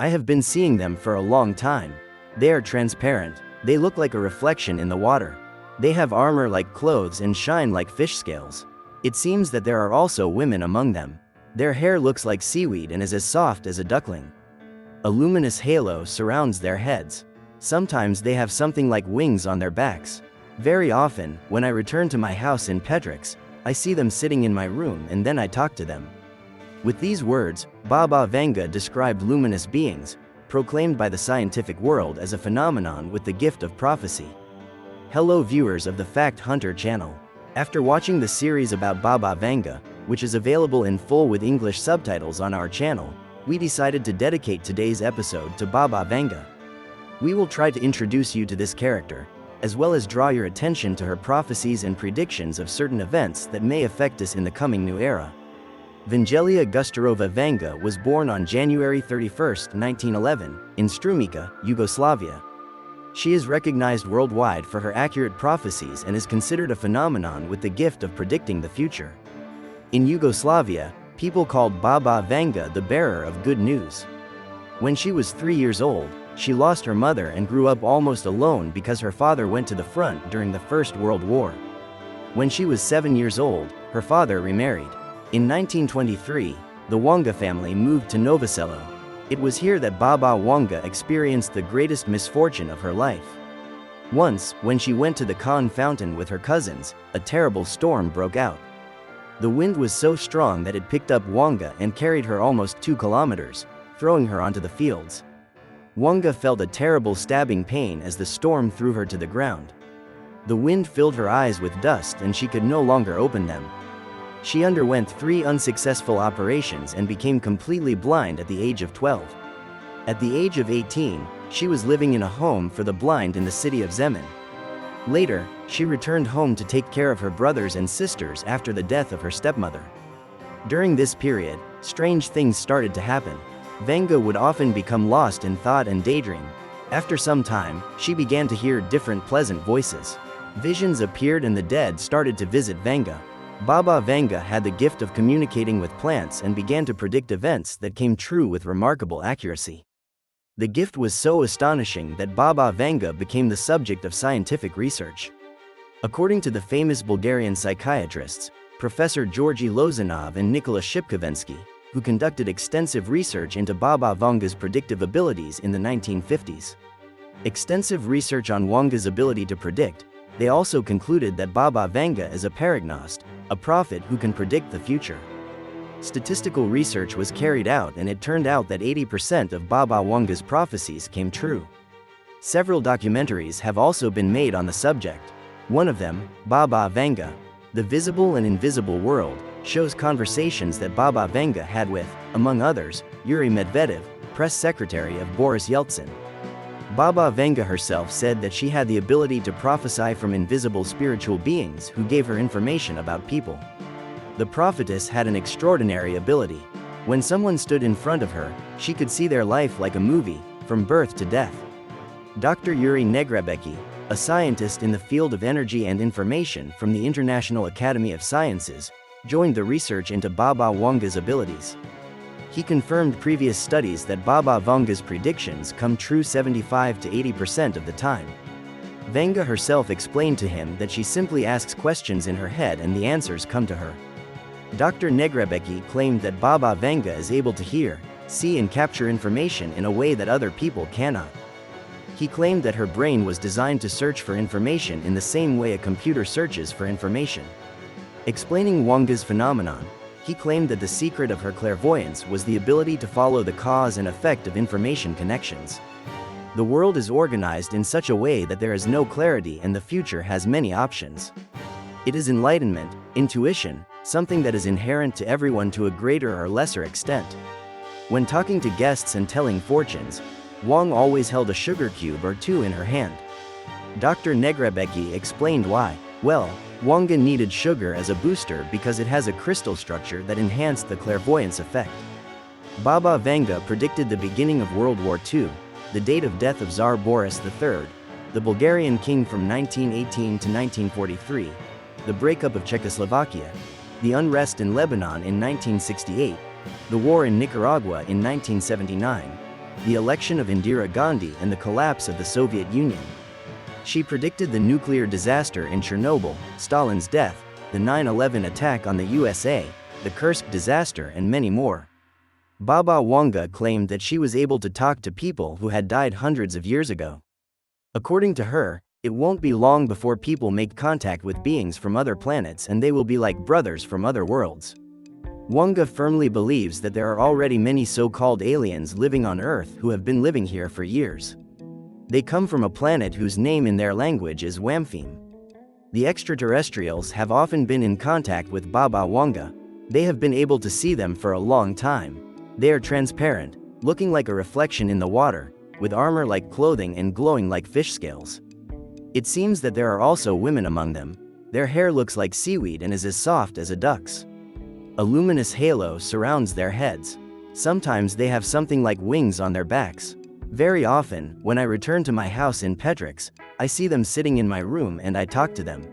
I have been seeing them for a long time. They are transparent, they look like a reflection in the water. They have armor like clothes and shine like fish scales. It seems that there are also women among them. Their hair looks like seaweed and is as soft as a duckling. A luminous halo surrounds their heads. Sometimes they have something like wings on their backs. Very often, when I return to my house in Petrix, I see them sitting in my room and then I talk to them. With these words, Baba Vanga described luminous beings, proclaimed by the scientific world as a phenomenon with the gift of prophecy. Hello viewers of the Fact Hunter channel. After watching the series about Baba Vanga, which is available in full with English subtitles on our channel, we decided to dedicate today's episode to Baba Vanga. We will try to introduce you to this character, as well as draw your attention to her prophecies and predictions of certain events that may affect us in the coming new era. Vangelia Gustarova Vanga was born on January 31, 1911, in Strumica, Yugoslavia. She is recognized worldwide for her accurate prophecies and is considered a phenomenon with the gift of predicting the future. In Yugoslavia, people called Baba Vanga the bearer of good news. When she was 3 years old, she lost her mother and grew up almost alone because her father went to the front during the First World War. When she was 7 years old, her father remarried. In 1923, the Wanga family moved to Novo Selo. It was here that Baba Vanga experienced the greatest misfortune of her life. Once, when she went to the Khan fountain with her cousins, a terrible storm broke out. The wind was so strong that it picked up Vanga and carried her almost 2 kilometers, throwing her onto the fields. Vanga felt a terrible stabbing pain as the storm threw her to the ground. The wind filled her eyes with dust and she could no longer open them. She underwent 3 unsuccessful operations and became completely blind at the age of 12. At the age of 18, she was living in a home for the blind in the city of Zemun. Later, she returned home to take care of her brothers and sisters after the death of her stepmother. During this period, strange things started to happen. Vanga would often become lost in thought and daydream. After some time, she began to hear different pleasant voices. Visions appeared and the dead started to visit Vanga. Baba Vanga had the gift of communicating with plants and began to predict events that came true with remarkable accuracy. The gift was so astonishing that Baba Vanga became the subject of scientific research. According to the famous Bulgarian psychiatrists, Professor Georgy Lozanov and Nikola Shipkovensky, who conducted extensive research into Baba Vanga's predictive abilities in the 1950s. Extensive research on Vanga's ability to predict, they also concluded that Baba Vanga is a paragnost, a prophet who can predict the future. Statistical research was carried out and it turned out that 80% of Baba Vanga's prophecies came true. Several documentaries have also been made on the subject. One of them, Baba Vanga, The Visible and Invisible World, shows conversations that Baba Vanga had with, among others, Yuri Medvedev, press secretary of Boris Yeltsin. Baba Vanga herself said that she had the ability to prophesy from invisible spiritual beings who gave her information about people. The prophetess had an extraordinary ability. When someone stood in front of her, she could see their life like a movie, from birth to death. Dr. Yuri Negrebeki, a scientist in the field of energy and information from the International Academy of Sciences, joined the research into Baba Vanga's abilities. He confirmed previous studies that Baba Vanga's predictions come true 75 to 80% of the time. Vanga herself explained to him that she simply asks questions in her head and the answers come to her. Dr. Negrebeki claimed that Baba Vanga is able to hear, see and capture information in a way that other people cannot. He claimed that her brain was designed to search for information in the same way a computer searches for information. Explaining Vanga's phenomenon, he claimed that the secret of her clairvoyance was the ability to follow the cause and effect of information connections. The world is organized in such a way that there is no clarity and the future has many options. It is enlightenment, intuition, something that is inherent to everyone to a greater or lesser extent. When talking to guests and telling fortunes, Wang always held a sugar cube or 2 in her hand. Dr. Negrebeki explained why. Well, Vanga needed sugar as a booster because it has a crystal structure that enhanced the clairvoyance effect. Baba Vanga predicted the beginning of World War II, the date of death of Tsar Boris III, the Bulgarian king from 1918 to 1943, the breakup of Czechoslovakia, the unrest in Lebanon in 1968, the war in Nicaragua in 1979, the election of Indira Gandhi and the collapse of the Soviet Union. She predicted the nuclear disaster in Chernobyl, Stalin's death, the 9/11 attack on the USA, the Kursk disaster and many more. Baba Vanga claimed that she was able to talk to people who had died hundreds of years ago. According to her, it won't be long before people make contact with beings from other planets and they will be like brothers from other worlds. Vanga firmly believes that there are already many so-called aliens living on Earth who have been living here for years. They come from a planet whose name in their language is Wampheme. The extraterrestrials have often been in contact with Baba Vanga. They have been able to see them for a long time. They are transparent, looking like a reflection in the water, with armor like clothing and glowing like fish scales. It seems that there are also women among them. Their hair looks like seaweed and is as soft as a duck's. A luminous halo surrounds their heads. Sometimes they have something like wings on their backs. Very often, when I return to my house in Petrix, I see them sitting in my room and I talk to them.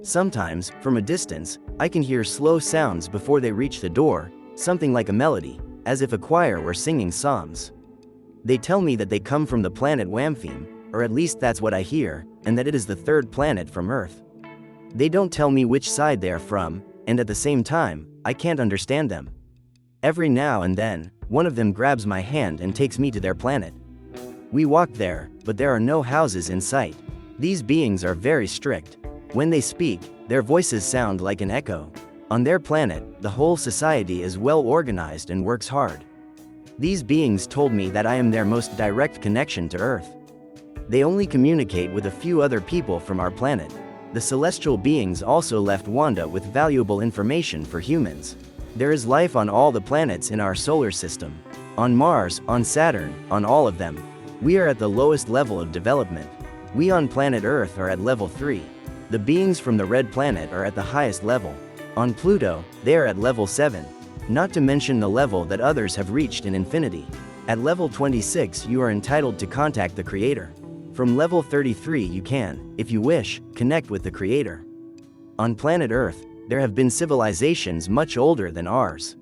Sometimes, from a distance, I can hear slow sounds before they reach the door, something like a melody, as if a choir were singing psalms. They tell me that they come from the planet Wampheme, or at least that's what I hear, and that it is the third planet from Earth. They don't tell me which side they are from, and at the same time, I can't understand them. Every now and then, one of them grabs my hand and takes me to their planet. We walk there, but there are no houses in sight. These beings are very strict. When they speak, their voices sound like an echo. On their planet, the whole society is well organized and works hard. These beings told me that I am their most direct connection to Earth. They only communicate with a few other people from our planet. The celestial beings also left Wanda with valuable information for humans. There is life on all the planets in our solar system. On Mars, on Saturn, on all of them. We are at the lowest level of development. We on planet Earth are at level 3. The beings from the red planet are at the highest level. On Pluto, they are at level 7. Not to mention the level that others have reached in infinity. At level 26 you are entitled to contact the Creator. From level 33 you can, if you wish, connect with the Creator. On planet Earth, there have been civilizations much older than ours.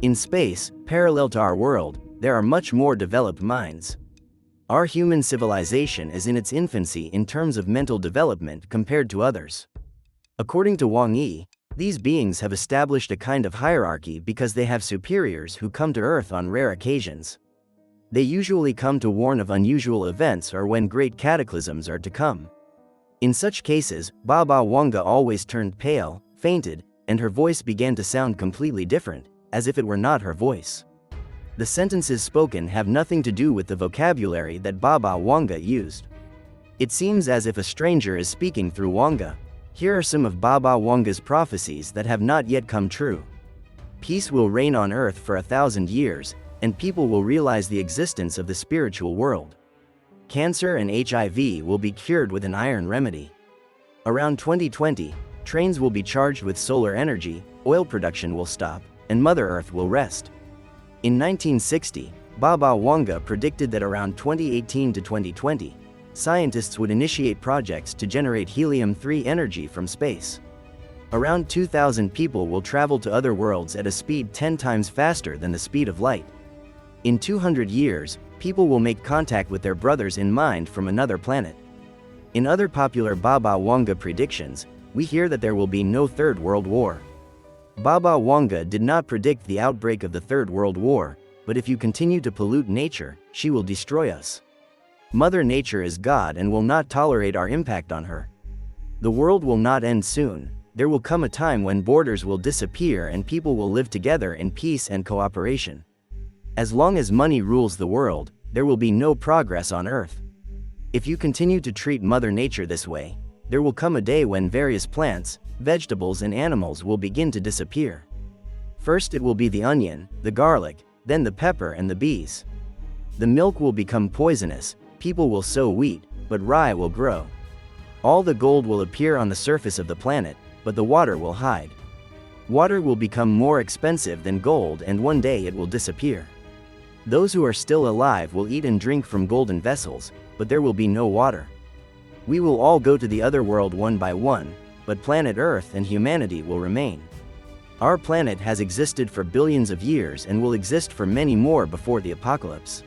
In space, parallel to our world, there are much more developed minds. Our human civilization is in its infancy in terms of mental development compared to others. According to Wang Yi, these beings have established a kind of hierarchy because they have superiors who come to Earth on rare occasions. They usually come to warn of unusual events or when great cataclysms are to come. In such cases, Baba Vanga always turned pale, fainted, and her voice began to sound completely different, as if it were not her voice. The sentences spoken have nothing to do with the vocabulary that Baba Vanga used. It seems as if a stranger is speaking through Vanga. Here are some of Baba Vanga's prophecies that have not yet come true. Peace will reign on earth for 1,000 years, and people will realize the existence of the spiritual world. Cancer and HIV will be cured with an iron remedy. Around 2020, trains will be charged with solar energy, oil production will stop, and Mother Earth will rest. In 1960, Baba Vanga predicted that around 2018 to 2020, scientists would initiate projects to generate helium-3 energy from space. Around 2,000 people will travel to other worlds at a speed 10 times faster than the speed of light. In 200 years, people will make contact with their brothers in mind from another planet. In other popular Baba Vanga predictions, we hear that there will be no Third World War. Baba Vanga did not predict the outbreak of the Third World War, but if you continue to pollute nature, she will destroy us. Mother Nature is God and will not tolerate our impact on her. The world will not end soon. There will come a time when borders will disappear and people will live together in peace and cooperation. As long as money rules the world, there will be no progress on Earth. If you continue to treat Mother Nature this way, there will come a day when various plants, vegetables and animals will begin to disappear. First it will be the onion, the garlic, then the pepper and the bees. The milk will become poisonous, people will sow wheat, but rye will grow. All the gold will appear on the surface of the planet, but the water will hide. Water will become more expensive than gold and one day it will disappear. Those who are still alive will eat and drink from golden vessels, but there will be no water. We will all go to the other world one by one, but planet Earth and humanity will remain. Our planet has existed for billions of years and will exist for many more before the apocalypse.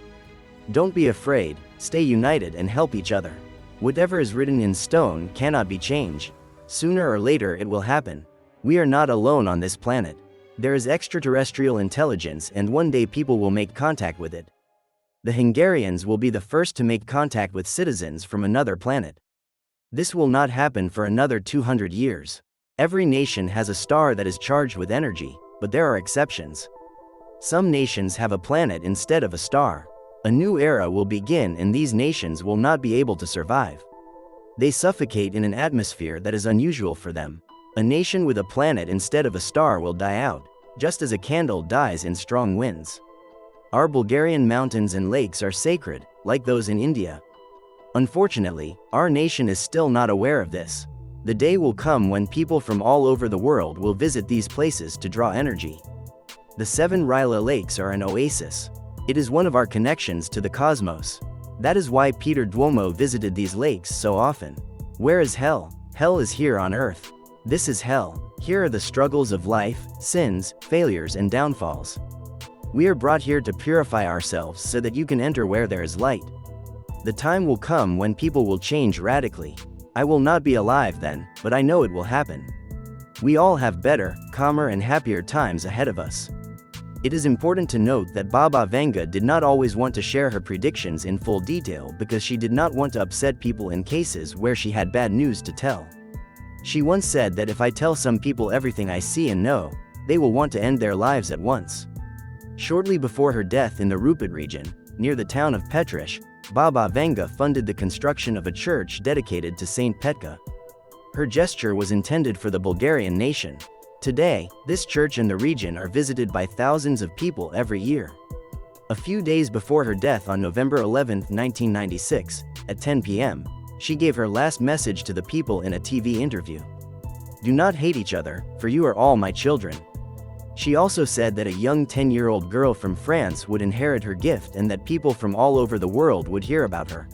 Don't be afraid, stay united and help each other. Whatever is written in stone cannot be changed. Sooner or later it will happen. We are not alone on this planet. There is extraterrestrial intelligence and one day people will make contact with it. The Hungarians will be the first to make contact with citizens from another planet. This will not happen for another 200 years. Every nation has a star that is charged with energy, but there are exceptions. Some nations have a planet instead of a star. A new era will begin and these nations will not be able to survive. They suffocate in an atmosphere that is unusual for them. A nation with a planet instead of a star will die out, just as a candle dies in strong winds. Our Bulgarian mountains and lakes are sacred, like those in India. Unfortunately, our nation is still not aware of this. The day will come when people from all over the world will visit these places to draw energy. The 7 Rila lakes are an oasis. It is one of our connections to the cosmos. That is why Peter Duomo visited these lakes so often. Where is hell? Hell is here on earth. This is hell. Here are the struggles of life, sins, failures and downfalls. We are brought here to purify ourselves so that you can enter where there is light. The time will come when people will change radically. I will not be alive then, but I know it will happen. We all have better, calmer and happier times ahead of us. It is important to note that Baba Vanga did not always want to share her predictions in full detail because she did not want to upset people in cases where she had bad news to tell. She once said that if I tell some people everything I see and know, they will want to end their lives at once. Shortly before her death in the Rupert region, near the town of Petrish, Baba Vanga funded the construction of a church dedicated to Saint Petka. Her gesture was intended for the Bulgarian nation. Today, this church and the region are visited by thousands of people every year. A few days before her death on November 11, 1996, at 10 p.m., she gave her last message to the people in a TV interview. Do not hate each other, for you are all my children. She also said that a young 10-year-old girl from France would inherit her gift and that people from all over the world would hear about her.